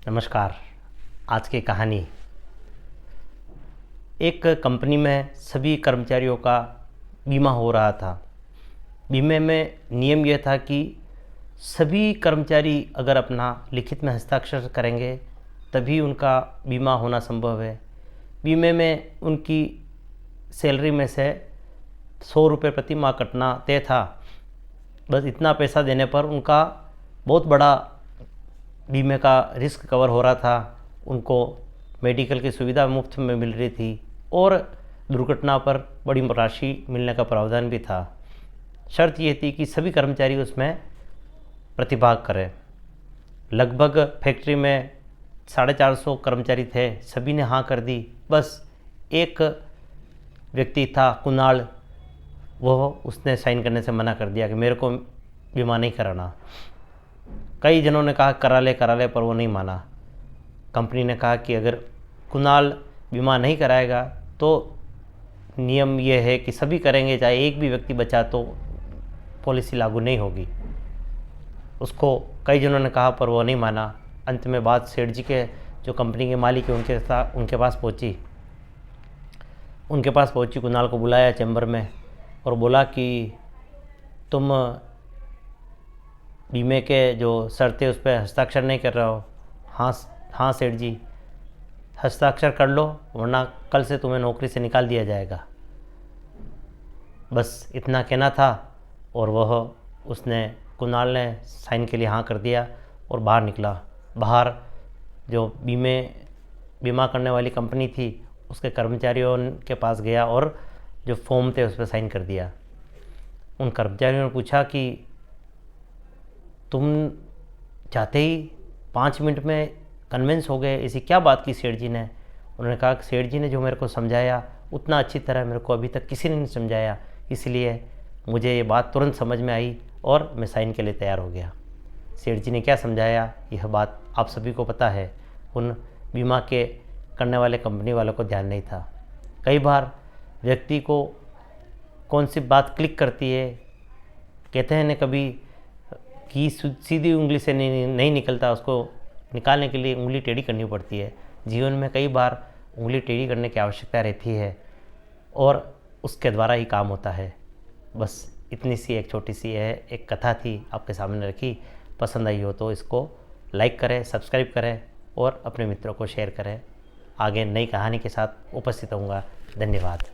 नमस्कार। आज की कहानी, एक कंपनी में सभी कर्मचारियों का बीमा हो रहा था। बीमे में नियम यह था कि सभी कर्मचारी अगर अपना लिखित में हस्ताक्षर करेंगे तभी उनका बीमा होना संभव है। बीमे में उनकी सैलरी में से 100 रुपये प्रति माह कटना तय था। बस इतना पैसा देने पर उनका बहुत बड़ा बीमे का रिस्क कवर हो रहा था। उनको मेडिकल की सुविधा मुफ्त में मिल रही थी और दुर्घटना पर बड़ी राशि मिलने का प्रावधान भी था। शर्त ये थी कि सभी कर्मचारी उसमें प्रतिभाग करें। लगभग फैक्ट्री में 450 कर्मचारी थे, सभी ने हाँ कर दी। बस एक व्यक्ति था, कुणाल, वह उसने साइन करने से मना कर दिया कि मेरे को बीमा नहीं कराना। कई जनों ने कहा करा ले, पर वो नहीं माना। कंपनी ने कहा कि अगर कुणाल बीमा नहीं कराएगा तो नियम ये है कि सभी करेंगे, चाहे एक भी व्यक्ति बचा तो पॉलिसी लागू नहीं होगी। उसको कई जनों ने कहा पर वो नहीं माना। अंत में बात सेठ जी के, जो कंपनी के मालिक है, उनके पास पहुंची। कुणाल को बुलाया चैम्बर में और बोला कि तुम बीमे के जो शर्तें उस पर हस्ताक्षर नहीं कर रहे हो। हाँ सेठ जी, हस्ताक्षर कर लो वरना कल से तुम्हें नौकरी से निकाल दिया जाएगा। बस इतना कहना था और उसने कुणाल ने साइन के लिए हाँ कर दिया और बाहर निकला। बाहर जो बीमा करने वाली कंपनी थी उसके कर्मचारियों के पास गया और जो फॉर्म थे उस पर साइन कर दिया। उन कर्मचारियों ने पूछा कि तुम जाते ही 5 मिनट में कन्विंस हो गए, ऐसी क्या बात की सेठ जी ने? उन्होंने कहा कि सेठ जी ने जो मेरे को समझाया उतना अच्छी तरह मेरे को अभी तक किसी ने नहीं समझाया, इसलिए मुझे ये बात तुरंत समझ में आई और मैं साइन के लिए तैयार हो गया। सेठ जी ने क्या समझाया यह बात आप सभी को पता है। उन बीमा के करने वाले कंपनी वालों को ध्यान नहीं था। कई बार व्यक्ति को कौन सी बात क्लिक करती है, कहते हैं न कभी कि सीधी उंगली से नहीं निकलता, उसको निकालने के लिए उंगली टेढ़ी करनी पड़ती है। जीवन में कई बार उंगली टेढ़ी करने की आवश्यकता रहती है और उसके द्वारा ही काम होता है। बस इतनी सी एक छोटी सी एक कथा थी, आपके सामने रखी। पसंद आई हो तो इसको लाइक करें, सब्सक्राइब करें और अपने मित्रों को शेयर करें। आगे नई कहानी के साथ उपस्थित होऊंगा। धन्यवाद।